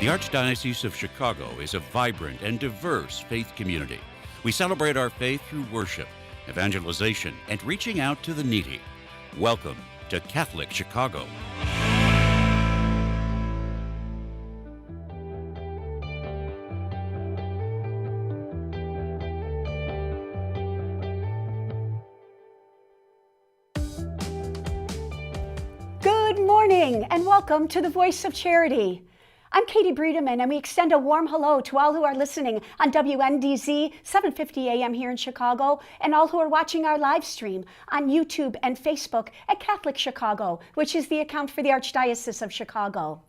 Archdiocese of Chicago is a vibrant and diverse faith community. We celebrate our faith through worship, evangelization, and reaching out to the needy. Welcome to Catholic Chicago. Good morning and welcome to the Voice of Charity. I'm Katie Bredemann, and we extend a warm hello to all who are listening on WNDZ 750 AM here in Chicago, and all who are watching our live stream on YouTube and Facebook at Catholic Chicago, which is the account for the Archdiocese of Chicago.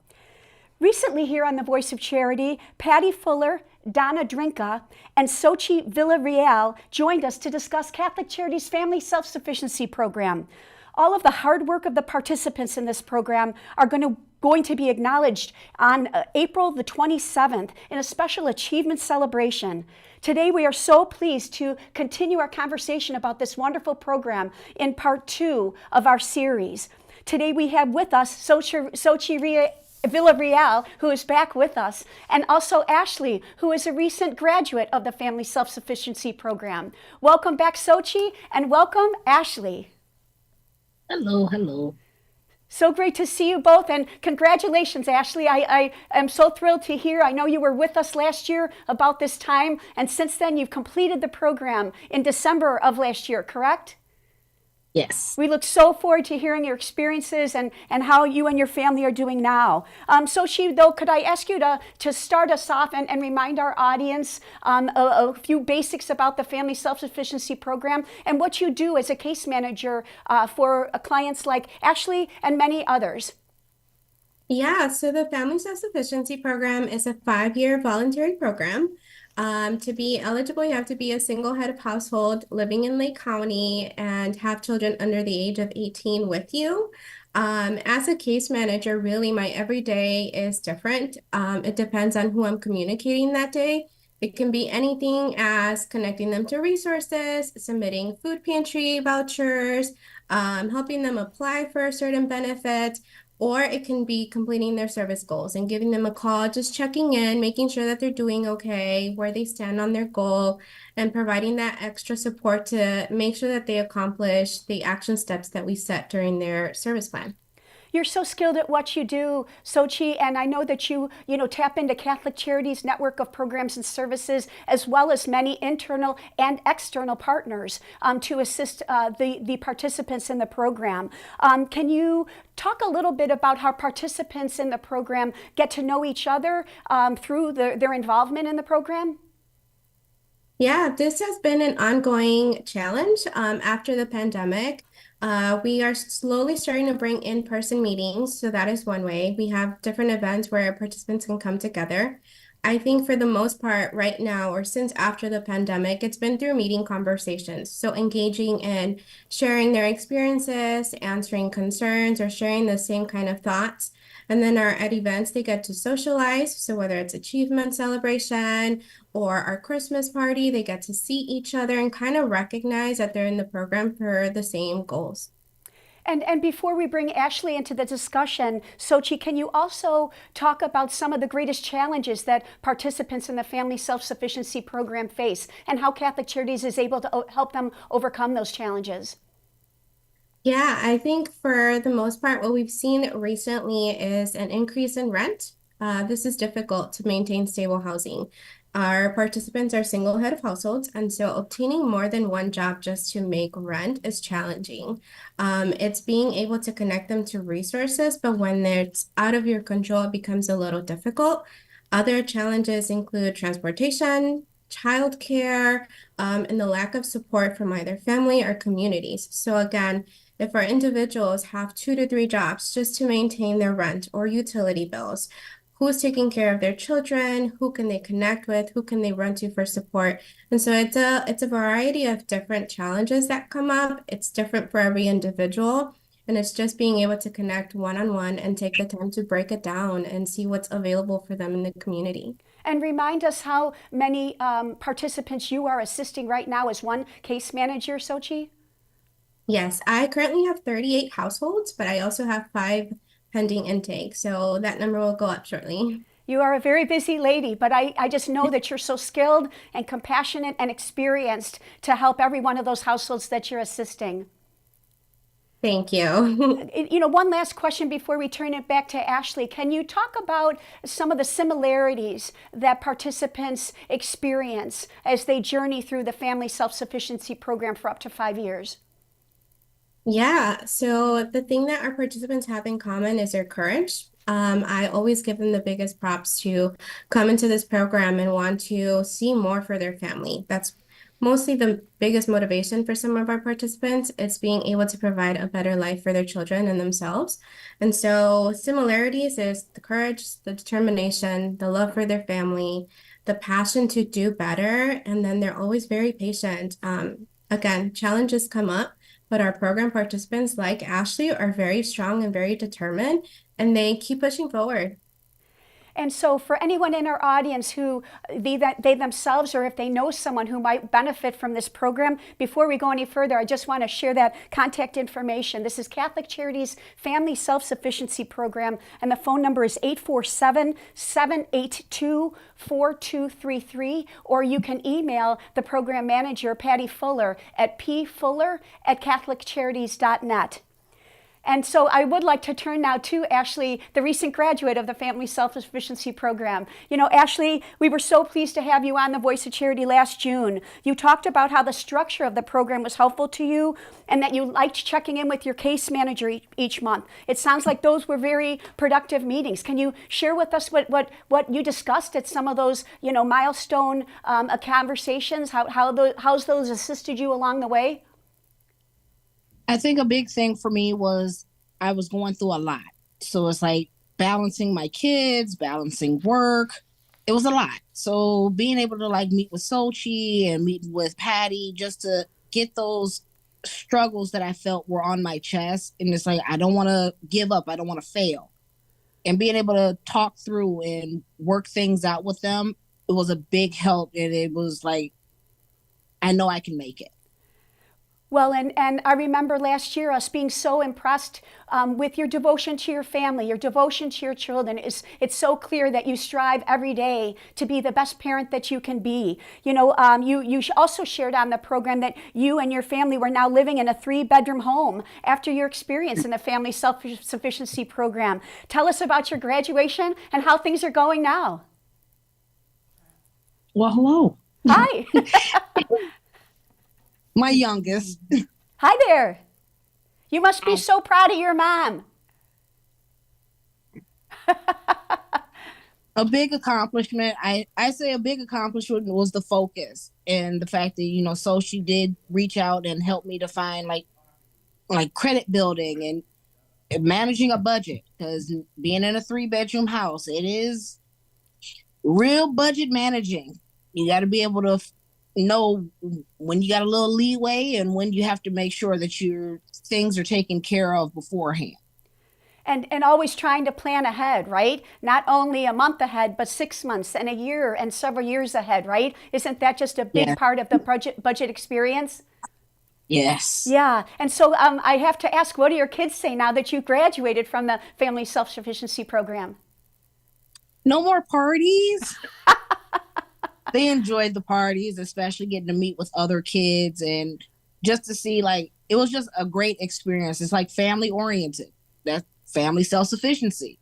Recently here on the Voice of Charity, Patty Fuller, Donna Drinka, and Xochitl Villarreal joined us to discuss Catholic Charities' Family Self-Sufficiency Program. All of the hard work of the participants in this program are going to be acknowledged on April the 27th in a special achievement celebration. Today we are so pleased to continue our conversation about this wonderful program in part 2 of our series. Today we have with us Xochitl Villarreal, who is back with us, and also Ashley, who is a recent graduate of the Family Self-Sufficiency Program. Welcome back, Xochitl, and welcome, Ashley. Hello. So great to see you both, and congratulations, Ashley. I am so thrilled to hear. I know you were with us last year about this time, and since then you've completed the program in December of last year, correct? Yes. We look so forward to hearing your experiences and how you and your family are doing now. Xochitl, though, could I ask you to start us off and remind our audience a few basics about the Family Self-Sufficiency Program and what you do as a case manager for clients like Ashley and many others? Yeah, so the Family Self-Sufficiency Program is a 5-year voluntary program. To be eligible, you have to be a single head of household living in Lake County and have children under the age of 18 with you. As a case manager, really my everyday is different. It depends on who I'm communicating that day. It can be anything as connecting them to resources, submitting food pantry vouchers, helping them apply for a certain benefit, or it can be completing their service goals and giving them a call, just checking in, making sure that they're doing okay, where they stand on their goal, and providing that extra support to make sure that they accomplish the action steps that we set during their service plan. You're so skilled at what you do, Xochitl, and I know that you tap into Catholic Charities' network of programs and services, as well as many internal and external partners to assist the participants in the program. Can you talk a little bit about how participants in the program get to know each other through their involvement in the program? Yeah, this has been an ongoing challenge after the pandemic. We are slowly starting to bring in-person meetings, so that is one way. We have different events where participants can come together. I think for the most part right now, or since after the pandemic, it's been through meeting conversations. So engaging in sharing their experiences, answering concerns, or sharing the same kind of thoughts. And then at events, they get to socialize. So whether it's achievement celebration or our Christmas party, they get to see each other and kind of recognize that they're in the program for the same goals. And before we bring Ashley into the discussion, Xochitl, can you also talk about some of the greatest challenges that participants in the Family Self-Sufficiency Program face and how Catholic Charities is able to help them overcome those challenges? Yeah, I think for the most part, what we've seen recently is an increase in rent. This is difficult to maintain stable housing. Our participants are single head of households, and so obtaining more than one job just to make rent is challenging. It's being able to connect them to resources, but when it's out of your control, it becomes a little difficult. Other challenges include transportation, childcare, and the lack of support from either family or communities. So again, if our individuals have 2 to 3 jobs just to maintain their rent or utility bills, who's taking care of their children? Who can they connect with? Who can they run to for support? And so it's a variety of different challenges that come up. It's different for every individual. And it's just being able to connect one-on-one and take the time to break it down and see what's available for them in the community. And remind us how many participants you are assisting right now as one case manager, Xochitl? Yes, I currently have 38 households, but I also have 5 pending intake. So that number will go up shortly. You are a very busy lady, but I just know that you're so skilled and compassionate and experienced to help every one of those households that you're assisting. Thank you. One last question before we turn it back to Ashley. Can you talk about some of the similarities that participants experience as they journey through the Family Self-Sufficiency Program for up to 5 years? Yeah, so the thing that our participants have in common is their courage. I always give them the biggest props to come into this program and want to see more for their family. That's mostly the biggest motivation for some of our participants. It's being able to provide a better life for their children and themselves. And so similarities is the courage, the determination, the love for their family, the passion to do better, and then they're always very patient. Again, challenges come up, but our program participants, like Ashley, are very strong and very determined, and they keep pushing forward. And so for anyone in our audience who they themselves or if they know someone who might benefit from this program, before we go any further, I just want to share that contact information. This is Catholic Charities Family Self-Sufficiency Program, and the phone number is 847-782-4233, or you can email the program manager, Patty Fuller, at pfuller@catholiccharities.net. And so I would like to turn now to Ashley, the recent graduate of the Family Self-Sufficiency Program. Ashley, we were so pleased to have you on The Voice of Charity last June. You talked about how the structure of the program was helpful to you and that you liked checking in with your case manager each month. It sounds like those were very productive meetings. Can you share with us what you discussed at some of those, milestone conversations, how's those assisted you along the way? I think a big thing for me was I was going through a lot. So it's like balancing my kids, balancing work. It was a lot. So being able to meet with Xochitl and meet with Patty just to get those struggles that I felt were on my chest. And it's like, I don't want to give up. I don't want to fail. And being able to talk through and work things out with them, it was a big help. And it was like, I know I can make it. Well, and I remember last year us being so impressed with your devotion to your family, your devotion to your children. It's so clear that you strive every day to be the best parent that you can be. You also shared on the program that you and your family were now living in a 3-bedroom home after your experience in the Family Self-Sufficiency Program. Tell us about your graduation and how things are going now. Well, hello. Hi. My youngest. Hi there. You must be so proud of your mom. A big accomplishment. I say a big accomplishment was the focus and the fact that, so she did reach out and help me to find like credit building and managing a budget, because being in a 3-bedroom house, it is real budget managing. You got to be able to know when you got a little leeway and when you have to make sure that your things are taken care of beforehand. And always trying to plan ahead, right? Not only a month ahead, but 6 months and a year and several years ahead, right? Isn't that just a big part of the budget experience? Yes. Yeah. And so I have to ask, what do your kids say now that you graduated from the Family Self-Sufficiency Program? No more parties. They enjoyed the parties, especially getting to meet with other kids and just to see, it was just a great experience. It's like family oriented. That's family self-sufficiency.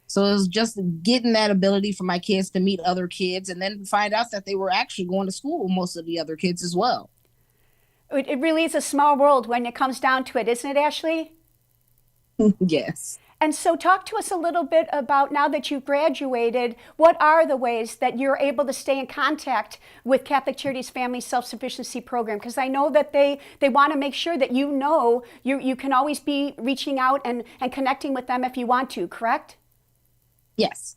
So it was just getting that ability for my kids to meet other kids and then find out that they were actually going to school with most of the other kids as well. It really is a small world when it comes down to it, isn't it, Ashley? Yes. And so talk to us a little bit about, now that you've graduated, what are the ways that you're able to stay in contact with Catholic Charities Family Self-Sufficiency Program? Because I know that they want to make sure that you can always be reaching out and connecting with them if you want to, correct? Yes.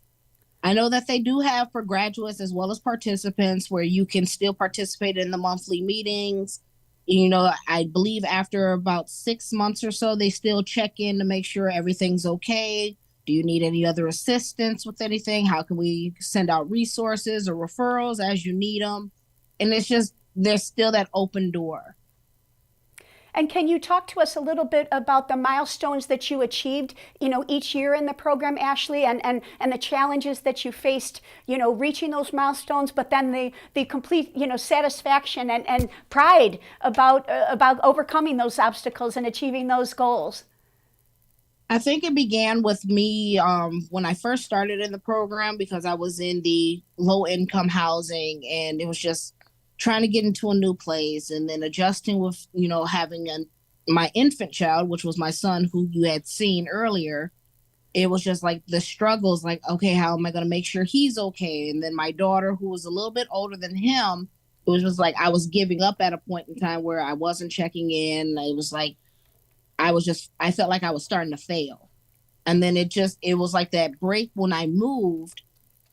I know that they do have for graduates as well as participants where you can still participate in the monthly meetings. I believe after about 6 months or so, they still check in to make sure everything's okay. Do you need any other assistance with anything? How can we send out resources or referrals as you need them? And it's just, there's still that open door. And can you talk to us a little bit about the milestones that you achieved, each year in the program, Ashley, and the challenges that you faced, reaching those milestones, but then the complete, satisfaction and pride about overcoming those obstacles and achieving those goals? I think it began with me when I first started in the program, because I was in the low income housing, and it was just trying to get into a new place and then adjusting with, having my infant child, which was my son, who you had seen earlier. It was just like the struggles, like, okay, how am I going to make sure he's okay? And then my daughter, who was a little bit older than him, it was just like I was giving up at a point in time where I wasn't checking in. It was like, I felt like I was starting to fail. And then it was like that break when I moved,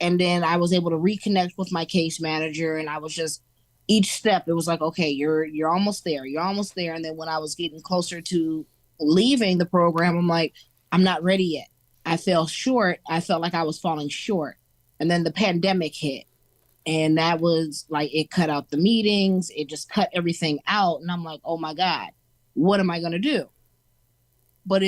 and then I was able to reconnect with my case manager, and I was just, each step, it was like, okay, you're almost there. You're almost there. And then when I was getting closer to leaving the program, I'm like, I'm not ready yet. I fell short. I felt like I was falling short. And then the pandemic hit, and that was like, it cut out the meetings. It just cut everything out. And I'm like, oh my God, what am I going to do? But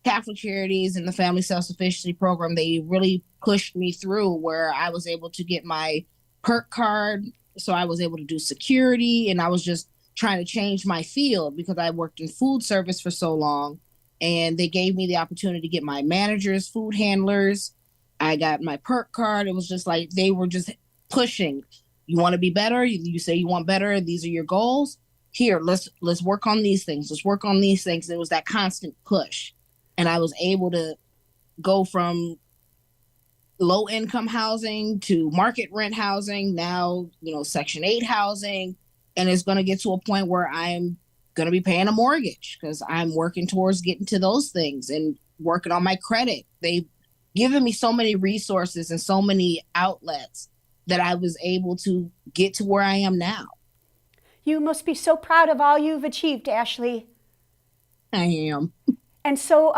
Catholic Charities and the Family Self-Sufficiency program, they really pushed me through, where I was able to get my perk card. So I was able to do security, and I was just trying to change my field because I worked in food service for so long. And they gave me the opportunity to get my managers, food handlers. I got my perk card. It was just like, they were just pushing. You want to be better? You say you want better. These are your goals. Here, let's work on these things. Let's work on these things. It was that constant push. And I was able to go from low income housing to market rent housing, now, Section 8 housing. And it's going to get to a point where I'm going to be paying a mortgage, because I'm working towards getting to those things and working on my credit. They've given me so many resources and so many outlets that I was able to get to where I am now. You must be so proud of all you've achieved, Ashley. I am. And so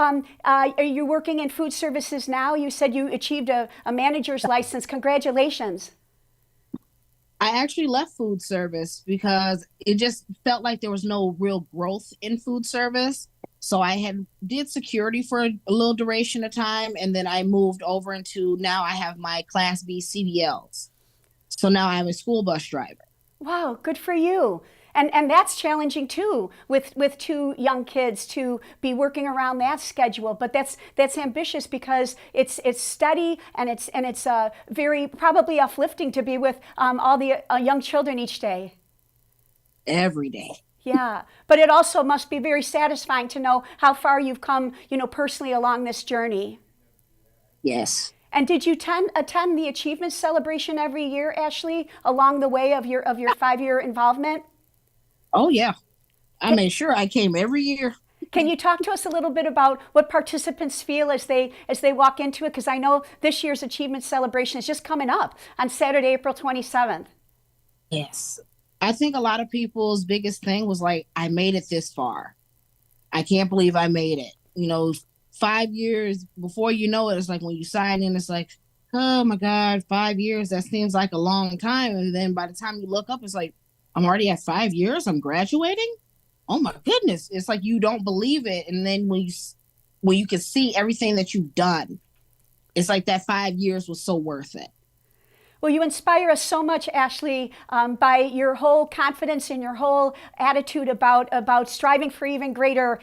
are you working in food services now? You said you achieved a manager's license. Congratulations. I actually left food service because it just felt like there was no real growth in food service. So I did security for a little duration of time, and then I moved over into, now I have my Class B CDLs. So now I'm a school bus driver. Wow, good for you. And that's challenging too, with two young kids, to be working around that schedule. But that's ambitious, because it's steady, and it's very probably uplifting to be with all the young children each day. Every day. Yeah, but it also must be very satisfying to know how far you've come, personally along this journey. Yes. And did you attend the achievement celebration every year, Ashley, along the way of your 5-year involvement? Oh yeah, I made sure I came every year. Can you talk to us a little bit about what participants feel as they walk into it? Because I know this year's achievement celebration is just coming up on Saturday, April 27th. Yes. I think a lot of people's biggest thing was like, I made it this far. I can't believe I made it. 5 years, before you know it, it's like when you sign in, it's like, oh my God, 5 years, that seems like a long time. And then by the time you look up, it's like, I'm already at 5 years, I'm graduating? Oh my goodness. It's like you don't believe it. And then when you can see everything that you've done, it's like that 5 years was so worth it. Well, you inspire us so much, Ashley, by your whole confidence and your whole attitude about striving for even greater,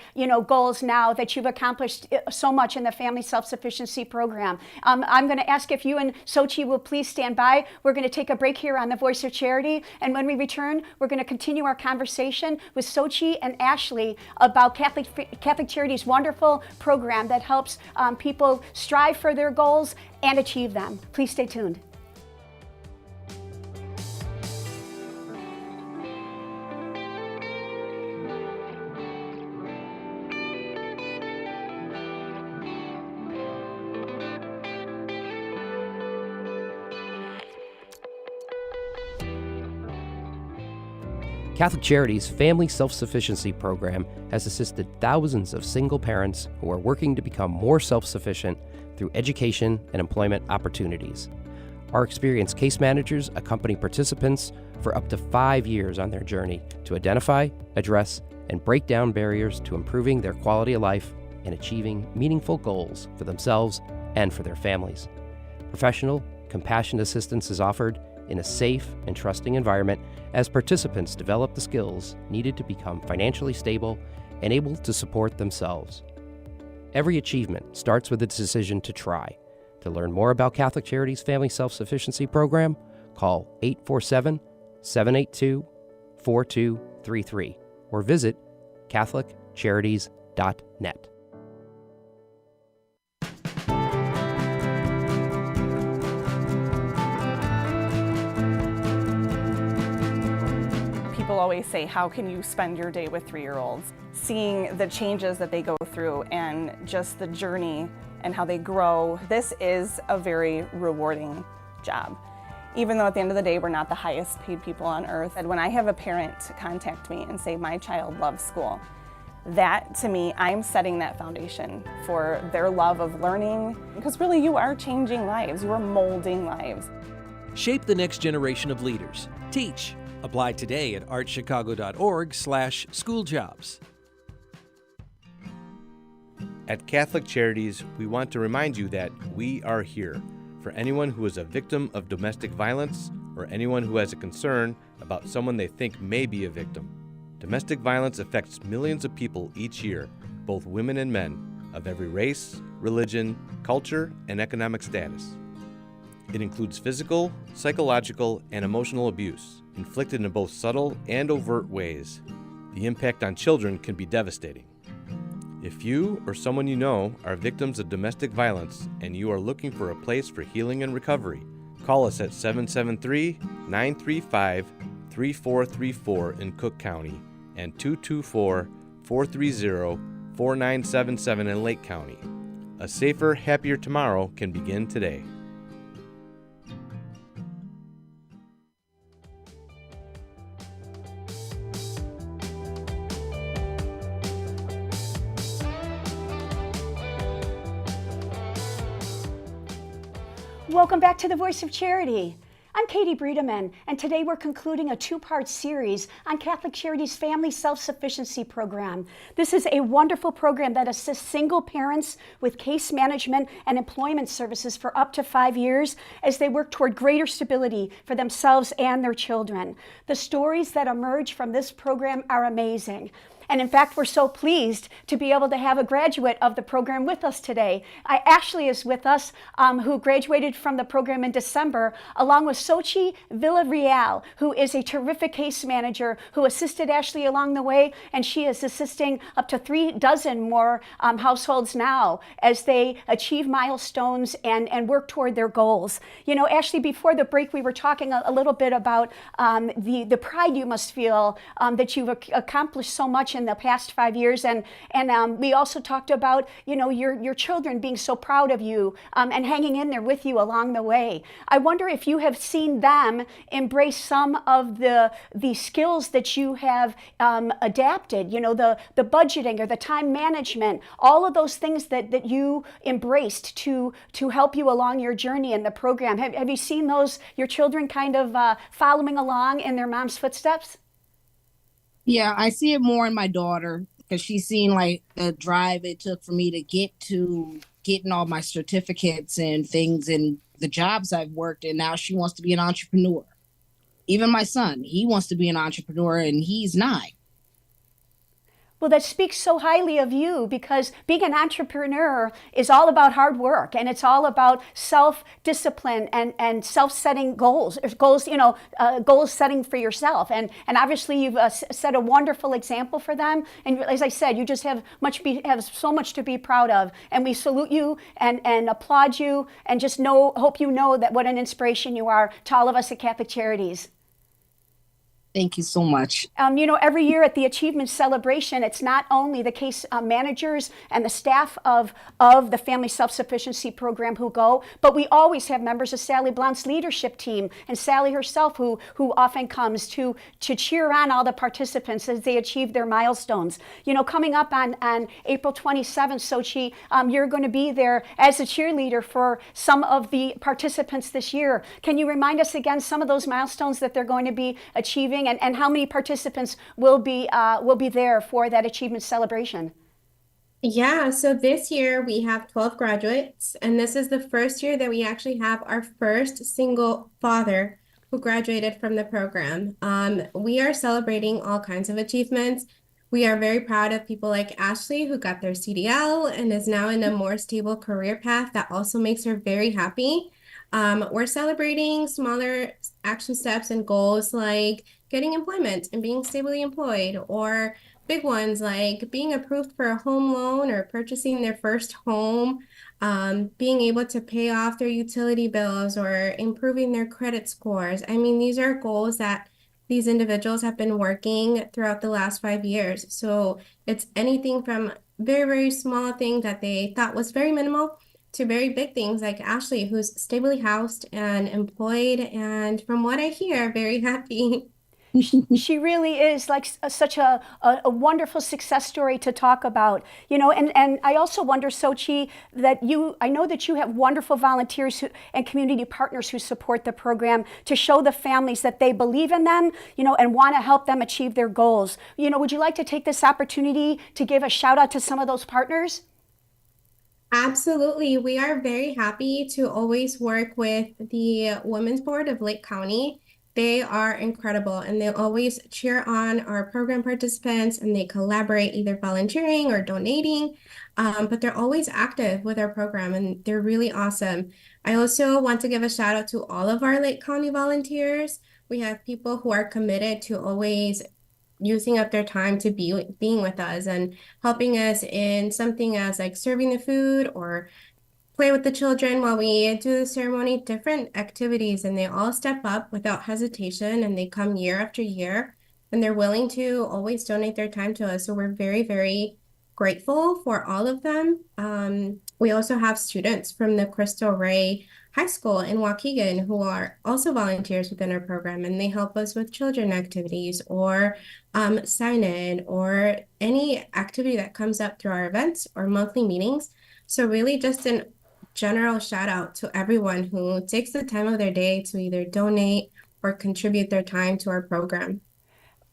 goals now that you've accomplished so much in the Family Self-Sufficiency program. I'm going to ask if you and Xochitl will please stand by. We're going to take a break here on The Voice of Charity, and when we return, we're going to continue our conversation with Xochitl and Ashley about Catholic Charities' wonderful program that helps people strive for their goals and achieve them. Please stay tuned. Catholic Charities' Family Self-Sufficiency program has assisted thousands of single parents who are working to become more self-sufficient through education and employment opportunities. Our experienced case managers accompany participants for up to 5 years on their journey to identify, address, and break down barriers to improving their quality of life and achieving meaningful goals for themselves and for their families. Professional, compassionate assistance is offered in a safe and trusting environment as participants develop the skills needed to become financially stable and able to support themselves. Every achievement starts with a decision to try. To learn more about Catholic Charities Family Self-Sufficiency Program, call 847-782-4233 or visit CatholicCharities.net. People always say, how can you spend your day with 3-year-olds? Seeing the changes that they go through and just the journey and how they grow, this is a very rewarding job. Even though at the end of the day, we're not the highest paid people on earth. And when I have a parent contact me and say, my child loves school, that to me, I'm setting that foundation for their love of learning. Because really, you are changing lives, you are molding lives. Shape the next generation of leaders. Teach. Apply today at archchicago.org/schooljobs. At Catholic Charities, we want to remind you that we are here for anyone who is a victim of domestic violence or anyone who has a concern about someone they think may be a victim. Domestic violence affects millions of people each year, both women and men, of every race, religion, culture, and economic status. It includes physical, psychological, and emotional abuse, inflicted in both subtle and overt ways. The impact on children can be devastating. If you or someone you know are victims of domestic violence and you are looking for a place for healing and recovery, call us at 773-935-3434 in Cook County and 224-430-4977 in Lake County. A safer, happier tomorrow can begin today. Welcome back to the Voice of Charity. I'm Katie Bredemann, and today we're concluding a 2-part series on Catholic Charities Family Self-Sufficiency Program. This is a wonderful program that assists single parents with case management and employment services for up to 5 years as they work toward greater stability for themselves and their children. The stories that emerge from this program are amazing. And in fact, we're so pleased to be able to have a graduate of the program with us today. Ashley is with us, who graduated from the program in December, along with Xochitl Villarreal, who is a terrific case manager who assisted Ashley along the way, and she is assisting up to 36 more households now as they achieve milestones and work toward their goals. You know, Ashley, before the break, we were talking a little bit about the pride you must feel that you've accomplished so much in the past 5 years, and we also talked about, you know, your children being so proud of you and hanging in there with you along the way. I wonder if you have seen them embrace some of the skills that you have adapted, you know, the budgeting or the time management, all of those things that you embraced to help you along your journey in the program. Have you seen those, your children kind of following along in their mom's footsteps? Yeah, I see it more in my daughter because she's seen like the drive it took for me to get to getting all my certificates and things and the jobs I've worked, and now she wants to be an entrepreneur. Even my son, he wants to be an entrepreneur and he's 9. Well, that speaks so highly of you, because being an entrepreneur is all about hard work, and it's all about self-discipline and self-setting goals, goals setting for yourself. And obviously you've set a wonderful example for them. And as I said, you just have so much to be proud of. And we salute you and applaud you, and just hope you know that what an inspiration you are to all of us at Catholic Charities. Thank you so much. Every year at the Achievement Celebration, it's not only the case managers and the staff of the Family Self-Sufficiency Program who go, but we always have members of Sally Blount's leadership team and Sally herself who often comes to cheer on all the participants as they achieve their milestones. Coming up on April 27th, Xochitl, you're going to be there as a cheerleader for some of the participants this year. Can you remind us again some of those milestones that they're going to be achieving, and how many participants will be there for that achievement celebration? Yeah, so this year we have 12 graduates, and this is the first year that we actually have our first single father who graduated from the program. We are celebrating all kinds of achievements. We are very proud of people like Ashley, who got their CDL and is now in a more stable career path that also makes her very happy. We're celebrating smaller action steps and goals like getting employment and being stably employed, or big ones like being approved for a home loan or purchasing their first home, being able to pay off their utility bills or improving their credit scores. I mean, these are goals that these individuals have been working throughout the last 5 years. So it's anything from very, very small thing that they thought was very minimal to very big things like Ashley, who's stably housed and employed, and from what I hear, very happy. She really is like such a wonderful success story to talk about, and I also wonder, Xochitl, that I know that you have wonderful volunteers and community partners who support the program to show the families that they believe in them, and want to help them achieve their goals. Would you like to take this opportunity to give a shout out to some of those partners? Absolutely. We are very happy to always work with the Women's Board of Lake County. They are incredible, and they always cheer on our program participants, and they collaborate either volunteering or donating, but they're always active with our program, and they're really awesome. I also want to give a shout out to all of our Lake County volunteers. We have people who are committed to always using up their time to being with us and helping us in something as like serving the food or play with the children while we do the ceremony, different activities, and they all step up without hesitation, and they come year after year, and they're willing to always donate their time to us. So we're very, very grateful for all of them. We also have students from the Cristo Rey High School in Waukegan who are also volunteers within our program, and they help us with children activities or sign-in or any activity that comes up through our events or monthly meetings. So really just an general shout out to everyone who takes the time of their day to either donate or contribute their time to our program.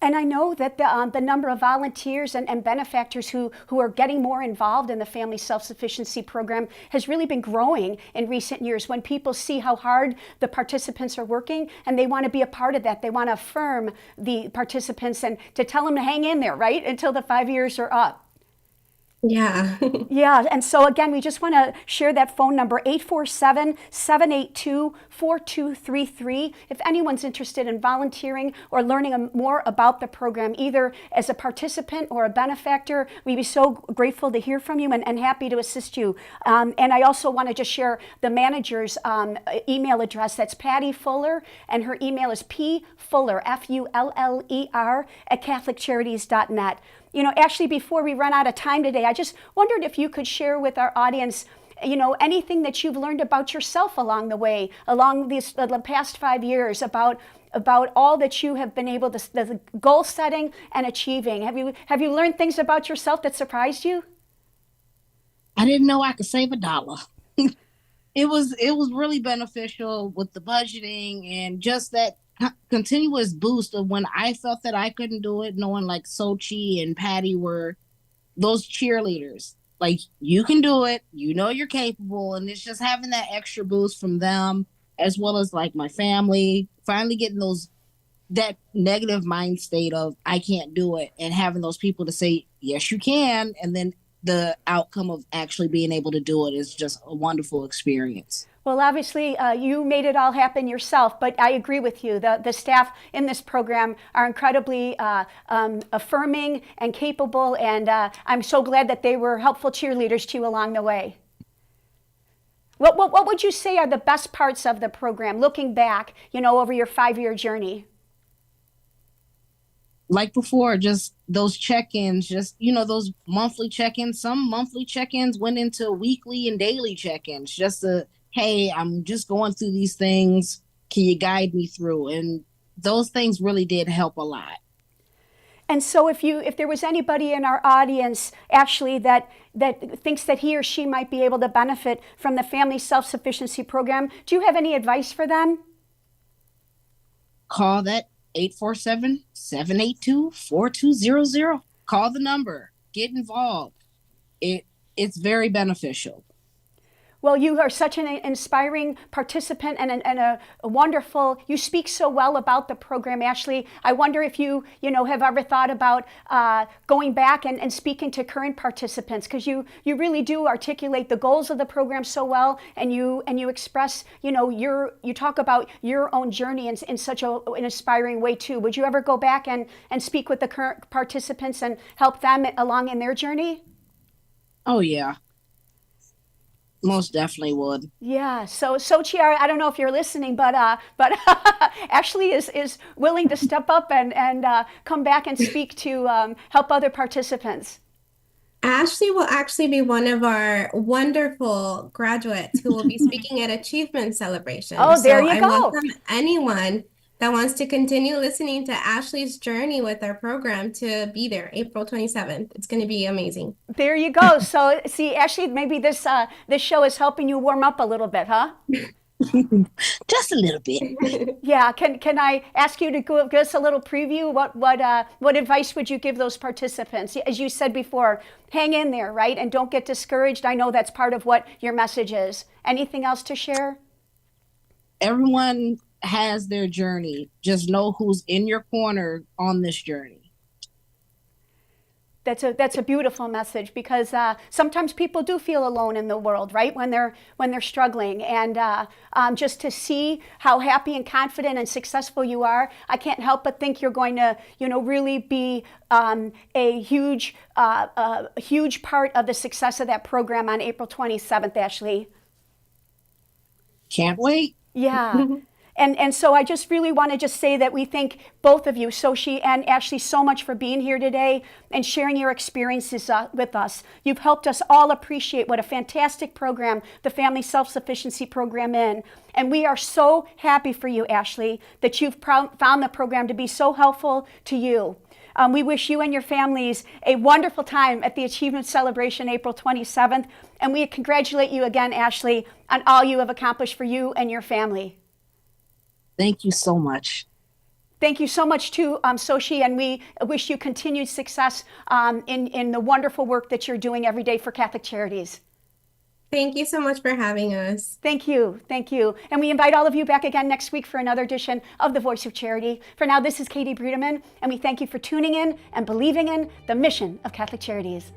And I know that the number of volunteers and benefactors who are getting more involved in the Family Self-Sufficiency Program has really been growing in recent years when people see how hard the participants are working, and they want to be a part of that. They want to affirm the participants and to tell them to hang in there, right, until the 5 years are up. Yeah. Yeah, and so again, we just want to share that phone number, 847-782-4233. If anyone's interested in volunteering or learning more about the program, either as a participant or a benefactor, we'd be so grateful to hear from you and happy to assist you. And I also want to just share the manager's email address. That's Patty Fuller, and her email is pfuller, Fuller, at CatholicCharities.net. Ashley, before we run out of time today, I just wondered if you could share with our audience, anything that you've learned about yourself along the way, along the past 5 years, about all that you have been able to, the goal setting and achieving. Have you learned things about yourself that surprised you? I didn't know I could save $1. It was really beneficial with the budgeting and just that continuous boost of when I felt that I couldn't do it, knowing like Xochitl and Patty were those cheerleaders. Like, you can do it, you're capable, and it's just having that extra boost from them, as well as like my family, finally getting that negative mind state of I can't do it, and having those people to say, yes, you can, and then the outcome of actually being able to do it is just a wonderful experience. Well, obviously, you made it all happen yourself, but I agree with you. The staff in this program are incredibly affirming and capable, and I'm so glad that they were helpful cheerleaders to you along the way. What would you say are the best parts of the program, looking back, over your 5-year journey? like before, just those check-ins, just, those monthly check-ins. Some monthly check-ins went into weekly and daily check-ins, just to, hey, I'm just going through these things. Can you guide me through? And those things really did help a lot. And so if there was anybody in our audience, Ashley, that thinks that he or she might be able to benefit from the Family Self-Sufficiency Program, do you have any advice for them? Call that 847-782-4200. Call the number. Get involved. It's very beneficial. Well, you are such an inspiring participant and a wonderful, you speak so well about the program, Ashley. I wonder if you have ever thought about going back and speaking to current participants, because you really do articulate the goals of the program so well, and you express, you talk about your own journey in such an inspiring way too. Would you ever go back and speak with the current participants and help them along in their journey? Oh, yeah. Most definitely would. Yeah. So Xochitl, I don't know if you're listening, but Ashley is willing to step up and come back and speak to help other participants. Ashley will actually be one of our wonderful graduates who will be speaking at Achievement Celebration. Oh, there you go. I welcome anyone that wants to continue listening to Ashley's journey with our program to be there April 27th. It's going to be amazing. There you go. So see, Ashley, maybe this show is helping you warm up a little bit, huh? Just a little bit. Yeah. Can I ask you to give us a little preview? What advice would you give those participants? As you said before, hang in there, right? And don't get discouraged. I know that's part of what your message is. Anything else to share? Everyone has their journey. Just know who's in your corner on this journey. That's a beautiful message, because sometimes people do feel alone in the world, right? When they're struggling, and just to see how happy and confident and successful you are, I can't help but think you're going to, really be a huge part of the success of that program on April 27th, Ashley. Can't wait. Yeah. And so I just really want to just say that we thank both of you, Xochitl and Ashley, so much for being here today and sharing your experiences with us. You've helped us all appreciate what a fantastic program the Family Self-Sufficiency Program is. And we are so happy for you, Ashley, that you've found the program to be so helpful to you. We wish you and your families a wonderful time at the Achievement Celebration April 27th. And we congratulate you again, Ashley, on all you have accomplished for you and your family. Thank you so much. Thank you so much too, Xochitl, and we wish you continued success in the wonderful work that you're doing every day for Catholic Charities. Thank you so much for having us. Thank you. Thank you. And we invite all of you back again next week for another edition of The Voice of Charity. For now, this is Katie Bredemann, and we thank you for tuning in and believing in the mission of Catholic Charities.